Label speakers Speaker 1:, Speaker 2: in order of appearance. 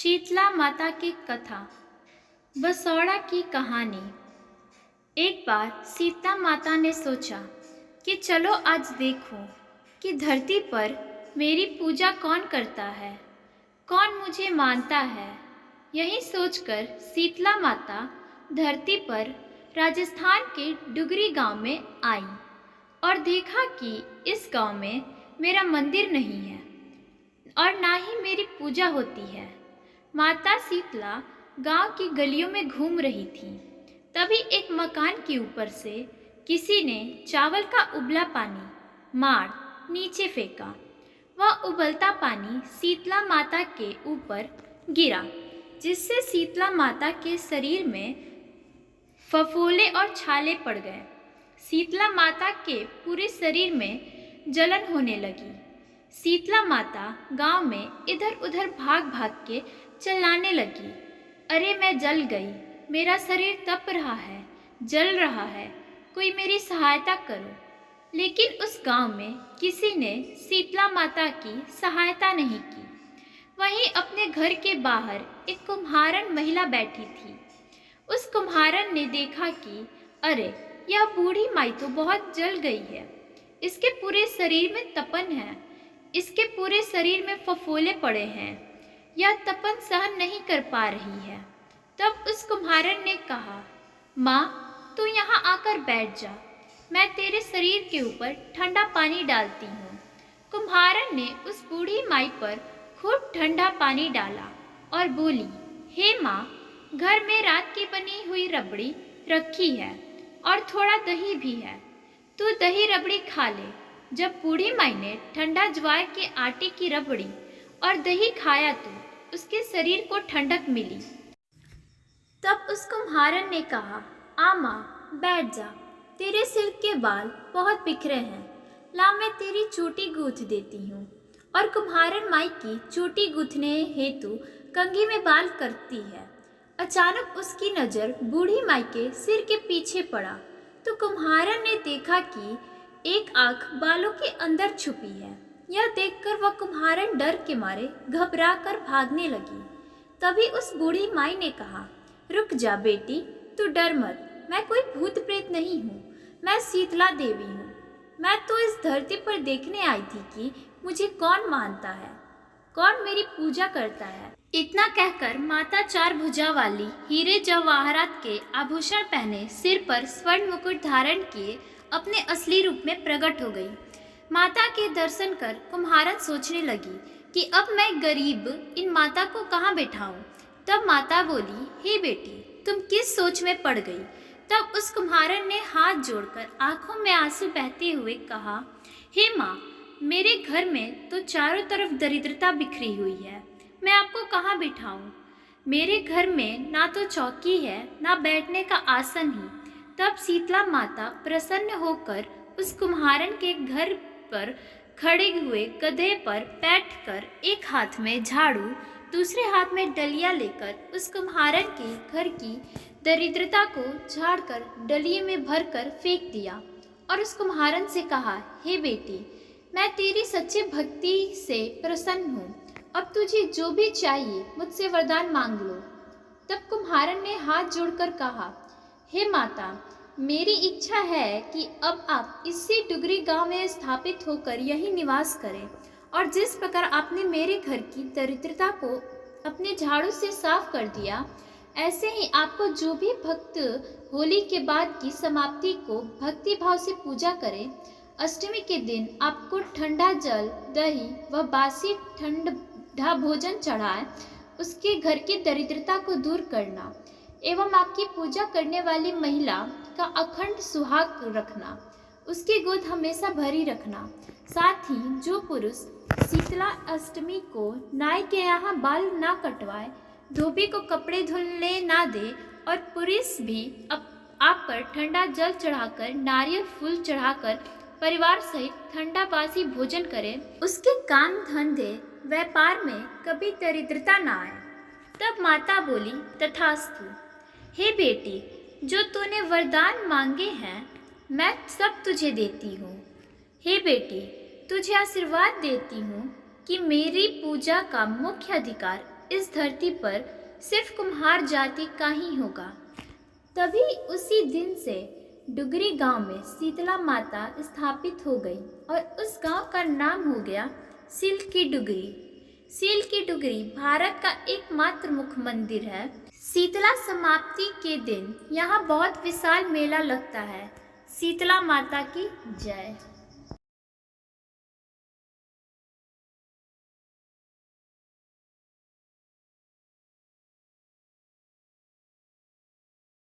Speaker 1: शीतला माता की कथा। बसौड़ा की कहानी। एक बार सीता माता ने सोचा कि चलो आज देखो कि धरती पर मेरी पूजा कौन करता है, कौन मुझे मानता है। यही सोचकर शीतला माता धरती पर राजस्थान के डुगरी गांव में आई और देखा कि इस गांव में मेरा मंदिर नहीं है और ना ही मेरी पूजा होती है। माता शीतला गांव की गलियों में घूम रही थी। तभी एक मकान के ऊपर से किसी ने चावल का उबला पानी मार नीचे फेंका। वह उबलता पानी शीतला माता के ऊपर गिरा, जिससे शीतला माता के शरीर में फफोले और छाले पड़ गए। शीतला माता के पूरे शरीर में जलन होने लगी। शीतला माता गांव में इधर उधर भाग भाग के चिल्लाने लगी, अरे मैं जल गई, मेरा शरीर तप रहा है, जल रहा है, कोई मेरी सहायता करो। लेकिन उस गांव में किसी ने शीतला माता की सहायता नहीं की। वहीं अपने घर के बाहर एक कुम्हारन महिला बैठी थी। उस कुम्हारन ने देखा कि अरे यह बूढ़ी माई तो बहुत जल गई है, इसके पूरे शरीर में तपन है, इसके पूरे शरीर में फफोले पड़े हैं, यह तपन सहन नहीं कर पा रही है। तब उस कुम्हारन ने कहा, माँ तू यहाँ आकर बैठ जा, मैं तेरे शरीर के ऊपर ठंडा पानी डालती हूँ। कुम्हारन ने उस बूढ़ी माई पर खूब ठंडा पानी डाला और बोली, हे माँ, घर में रात की बनी हुई रबड़ी रखी है और थोड़ा दही भी है, तू दही रबड़ी खा ले। जब बूढ़ी माई ने ठंडा ज्वार के आटे की रबड़ी और दही खाया तो उसके शरीर को ठंडक मिली। तब उस कुम्हारन ने कहा, आ माँ बैठ जा, तेरे सिर के बाल बहुत बिखरे हैं, ला मैं तेरी चोटी गूंथ देती हूँ। और कुम्हारन माई की चोटी गूंथने हेतु कंघी में बाल करती है। अचानक उसकी नज़र बूढ़ी माई के सिर के पीछे पड़ा तो कुम्हारन ने देखा कि एक आँख बालों के अंदर छुपी है। यह देखकर वह कुम्हारन डर के मारे घबरा कर भागने लगी। तभी उस बूढ़ी माई ने कहा, रुक जा बेटी, तू डर मत, मैं कोई भूत प्रेत नहीं हूँ, मैं शीतला देवी हूँ। मैं तो इस धरती पर देखने आई थी कि मुझे कौन मानता है, कौन मेरी पूजा करता है। इतना कहकर माता चार भुजा वाली हीरे जवाहरात के आभूषण पहने, सिर पर स्वर्ण मुकुट धारण किए अपने असली रूप में प्रकट हो गई। माता के दर्शन कर कुम्हारन सोचने लगी कि अब मैं गरीब इन माता को कहाँ बैठाऊं। तब माता बोली, हे बेटी, तुम किस सोच में पड़ गई। तब उस कुम्हारन ने हाथ जोड़कर आंखों में आंसू बहते हुए कहा, हे माँ, मेरे घर में तो चारों तरफ दरिद्रता बिखरी हुई है, मैं आपको कहाँ बिठाऊं। मेरे घर में ना तो चौकी है, ना बैठने का आसन ही। तब शीतला माता प्रसन्न होकर उस कुम्हारन के घर पर खड़े हुए गधे पर बैठकर एक हाथ में झाड़ू, दूसरे हाथ में डलिया लेकर उस कुम्हारन के घर की दरिद्रता को झाड़कर डलिये में भरकर फेंक दिया और उस कुम्हारन से कहा, हे बेटी, मैं तेरी सच्ची भक्ति से प्रसन्न हूँ, अब तुझे जो भी चाहिए मुझसे वरदान मांग लो। तब कुम्हारन ने हाथ जोड़कर कहा, हे माता, मेरी इच्छा है कि अब आप इसी डुगरी गांव में स्थापित होकर यही निवास करें और जिस प्रकार आपने मेरे घर की दरिद्रता को अपने झाड़ू से साफ कर दिया, ऐसे ही आपको जो भी भक्त होली के बाद की समाप्ति को भक्ति भाव से पूजा करें, अष्टमी के दिन आपको ठंडा जल, दही व बासी ठंडा भोजन चढ़ाए, उसके घर की दरिद्रता को दूर करना एवं आपकी पूजा करने वाली महिला का अखंड सुहाग रखना, उसकी गोद हमेशा भरी रखना। साथ ही जो पुरुष शीतला अष्टमी को नाई के यहाँ बाल ना कटवाए, धोबी को कपड़े धुलने ना दे और पुरुष भी आप पर ठंडा जल चढ़ाकर, नारियल फूल चढ़ाकर परिवार सहित ठंडा बासी भोजन करे, उसके काम धंधे व्यापार में कभी दरिद्रता ना आए। तब माता बोली, तथास्तु। हे बेटी, जो तूने वरदान मांगे हैं मैं सब तुझे देती हूँ। हे बेटी, तुझे आशीर्वाद देती हूँ कि मेरी पूजा का मुख्य अधिकार इस धरती पर सिर्फ कुम्हार जाति का ही होगा। तभी उसी दिन से डुगरी गांव में शीतला माता स्थापित हो गई और उस गांव का नाम हो गया सील की डुगरी। सील की डुगरी भारत का एकमात्र मुख्य मंदिर है। शीतला समाप्ति के दिन यहाँ बहुत विशाल मेला लगता है। शीतला माता की जय।